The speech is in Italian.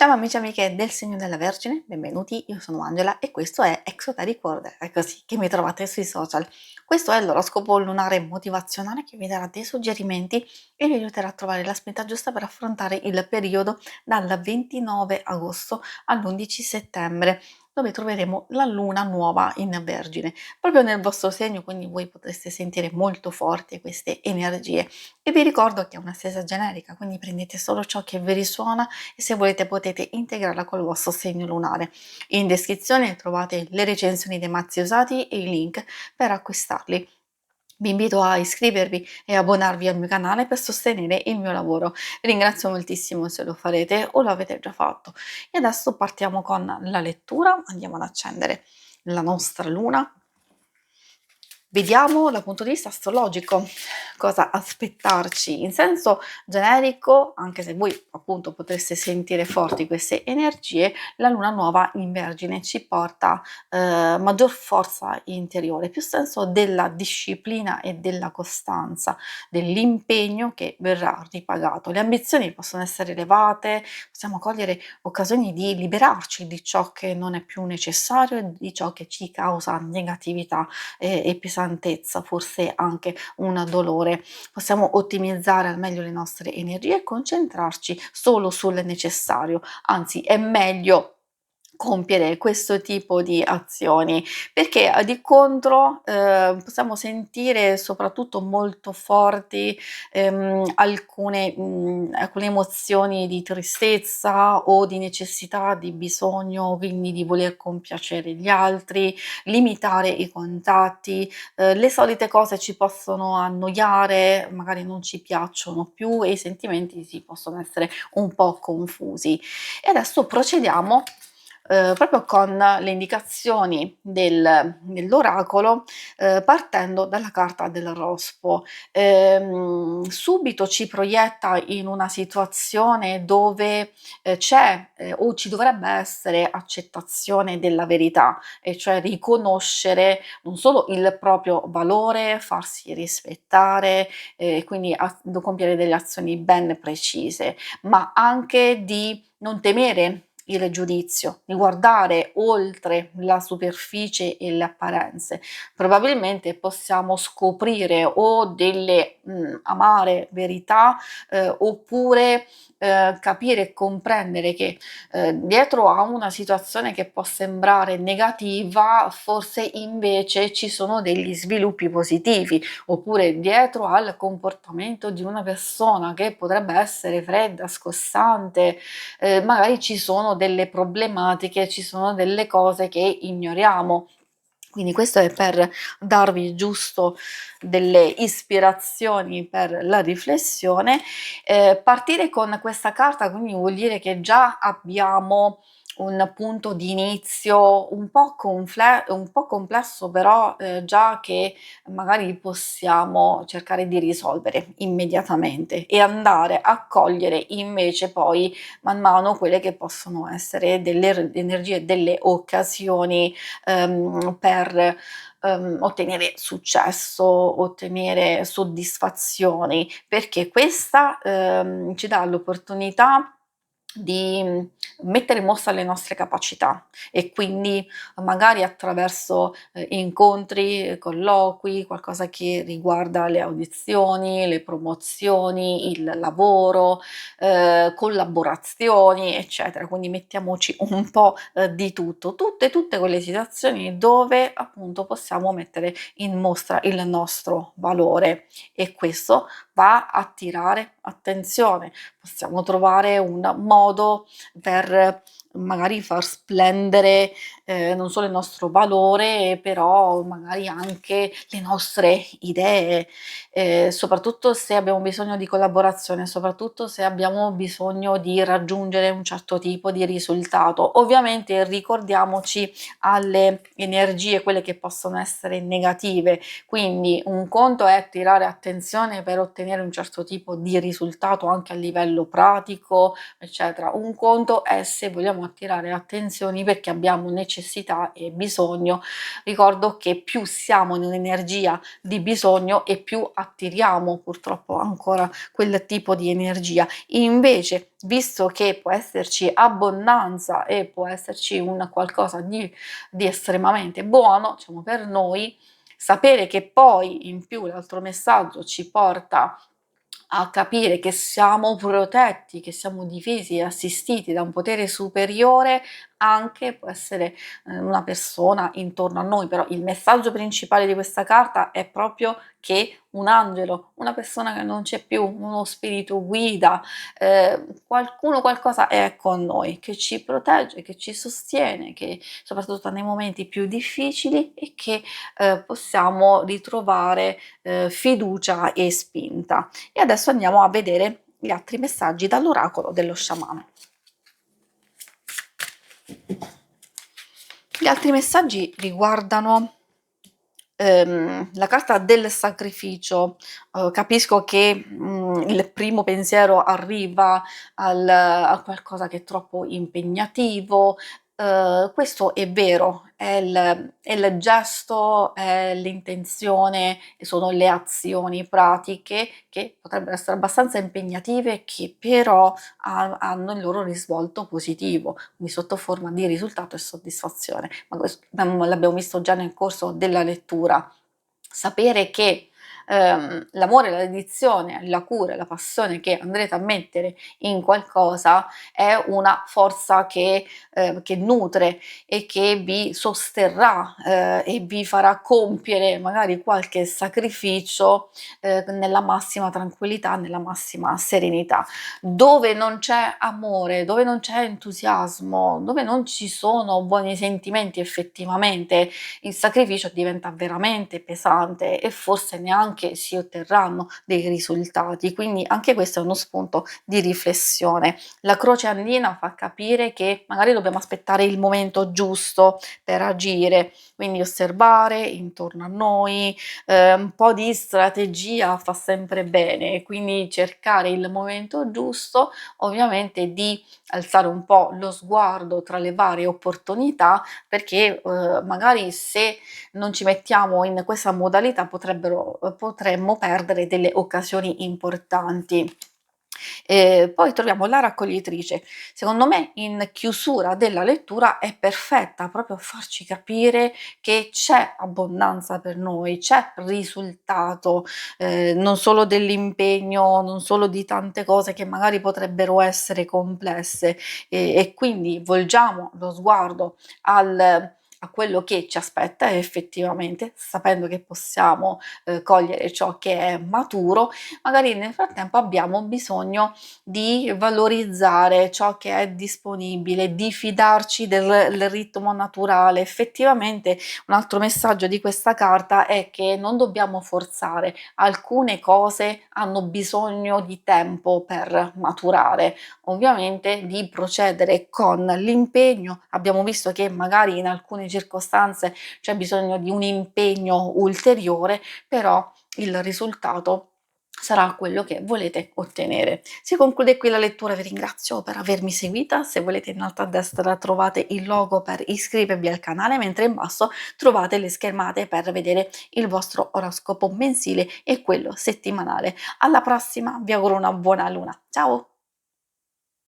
Ciao amici e amiche del segno della Vergine, benvenuti, io sono Angela e questo è Exoteric World, è così che mi trovate sui social. Questo è l'oroscopo lunare motivazionale che vi darà dei suggerimenti e vi aiuterà a trovare la spinta giusta per affrontare il periodo dal 29 agosto all'11 settembre, dove troveremo la luna nuova in Vergine, proprio nel vostro segno, quindi voi potreste sentire molto forti queste energie. E vi ricordo che è una stesa generica, quindi prendete solo ciò che vi risuona e se volete potete integrarla col vostro segno lunare. In descrizione trovate le recensioni dei mazzi usati e i link per acquistarli. Vi invito a iscrivervi e abbonarvi al mio canale per sostenere il mio lavoro. Vi ringrazio moltissimo se lo farete o lo avete già fatto. E adesso partiamo con la lettura, andiamo ad accendere la nostra luna. Vediamo dal punto di vista astrologico cosa aspettarci in senso generico, anche se voi appunto potreste sentire forti queste energie, la luna nuova in Vergine ci porta maggior forza interiore, più senso della disciplina e della costanza, dell'impegno che verrà ripagato. Le ambizioni possono essere elevate, possiamo cogliere occasioni di liberarci di ciò che non è più necessario e di ciò che ci causa negatività e pesantezza, forse anche un dolore. Possiamo ottimizzare al meglio le nostre energie e concentrarci solo sul necessario, anzi è meglio compiere questo tipo di azioni perché di contro possiamo sentire soprattutto molto forti alcune emozioni di tristezza o di necessità, di bisogno, quindi di voler compiacere gli altri, limitare i contatti, le solite cose ci possono annoiare, magari non ci piacciono più e i sentimenti si possono essere un po' confusi. E adesso procediamo proprio con le indicazioni dell'oracolo, partendo dalla carta dell'orospo. Subito ci proietta in una situazione dove c'è o ci dovrebbe essere accettazione della verità, e cioè riconoscere non solo il proprio valore, farsi rispettare, quindi compiere delle azioni ben precise, ma anche di non temere il giudizio, di guardare oltre la superficie e le apparenze. Probabilmente possiamo scoprire o delle amare verità oppure capire e comprendere che dietro a una situazione che può sembrare negativa, forse invece ci sono degli sviluppi positivi, oppure dietro al comportamento di una persona che potrebbe essere fredda, scossante, magari ci sono delle problematiche, ci sono delle cose che ignoriamo. Quindi questo è per darvi giusto delle ispirazioni per la riflessione. Partire con questa carta quindi vuol dire che già abbiamo un punto di inizio un po' complesso, però già che magari possiamo cercare di risolvere immediatamente e andare a cogliere invece poi man mano quelle che possono essere delle energie, delle occasioni per ottenere successo, ottenere soddisfazioni, perché questa ci dà l'opportunità di mettere in mostra le nostre capacità e quindi magari attraverso incontri, colloqui, qualcosa che riguarda le audizioni, le promozioni, il lavoro, collaborazioni, eccetera. Quindi mettiamoci un po' di tutto, tutte quelle situazioni dove appunto possiamo mettere in mostra il nostro valore e questo va a attirare attenzione. Possiamo trovare un modo per magari far splendere non solo il nostro valore, però magari anche le nostre idee, soprattutto se abbiamo bisogno di collaborazione, soprattutto se abbiamo bisogno di raggiungere un certo tipo di risultato. Ovviamente ricordiamoci alle energie, quelle che possono essere negative, quindi un conto è attirare attenzione per ottenere un certo tipo di risultato anche a livello pratico, eccetera. Un conto è se vogliamo attirare attenzioni perché abbiamo necessità necessità e bisogno, ricordo che più siamo in un'energia di bisogno e più attiriamo purtroppo ancora quel tipo di energia. Invece, visto che può esserci abbondanza e può esserci un qualcosa di estremamente buono, diciamo per noi, sapere che poi in più l'altro messaggio ci porta a capire che siamo protetti, che siamo difesi e assistiti da un potere superiore, anche può essere una persona intorno a noi, però il messaggio principale di questa carta è proprio che un angelo, una persona che non c'è più, uno spirito guida, qualcuno, qualcosa è con noi, che ci protegge, che ci sostiene, che soprattutto nei momenti più difficili e che possiamo ritrovare fiducia e spinta. E adesso andiamo a vedere gli altri messaggi dall'oracolo dello sciamano. Gli altri messaggi riguardano la carta del sacrificio. Capisco che il primo pensiero arriva a qualcosa che è troppo impegnativo. Questo è vero, è il gesto, è l'intenzione, sono le azioni pratiche che potrebbero essere abbastanza impegnative, che però hanno il loro risvolto positivo, quindi sotto forma di risultato e soddisfazione. Ma questo l'abbiamo visto già nel corso della lettura. Sapere che l'amore, la dedizione, la cura, la passione che andrete a mettere in qualcosa è una forza che nutre e che vi sosterrà e vi farà compiere magari qualche sacrificio nella massima tranquillità, nella massima serenità. Dove non c'è amore, dove non c'è entusiasmo, dove non ci sono buoni sentimenti effettivamente, il sacrificio diventa veramente pesante e forse neanche si otterranno dei risultati. Quindi anche questo è uno spunto di riflessione. La croce andina fa capire che magari dobbiamo aspettare il momento giusto per agire, quindi osservare intorno a noi, un po' di strategia fa sempre bene, quindi cercare il momento giusto, ovviamente di alzare un po' lo sguardo tra le varie opportunità, perché magari se non ci mettiamo in questa modalità potremmo perdere delle occasioni importanti. Poi troviamo la raccoglitrice. Secondo me in chiusura della lettura è perfetta proprio a farci capire che c'è abbondanza per noi, c'è risultato, non solo dell'impegno, non solo di tante cose che magari potrebbero essere complesse, e quindi volgiamo lo sguardo a quello che ci aspetta effettivamente, sapendo che possiamo cogliere ciò che è maturo. Magari nel frattempo abbiamo bisogno di valorizzare ciò che è disponibile, di fidarci del ritmo naturale. Effettivamente un altro messaggio di questa carta è che non dobbiamo forzare, alcune cose hanno bisogno di tempo per maturare, ovviamente di procedere con l'impegno. Abbiamo visto che magari in alcune circostanze c'è bisogno di un impegno ulteriore, però il risultato sarà quello che volete ottenere. Si conclude qui la lettura, vi ringrazio per avermi seguita. Se volete in alto a destra trovate il logo per iscrivervi al canale, mentre in basso trovate le schermate per vedere il vostro oroscopo mensile e quello settimanale. Alla prossima, vi auguro una buona luna. Ciao!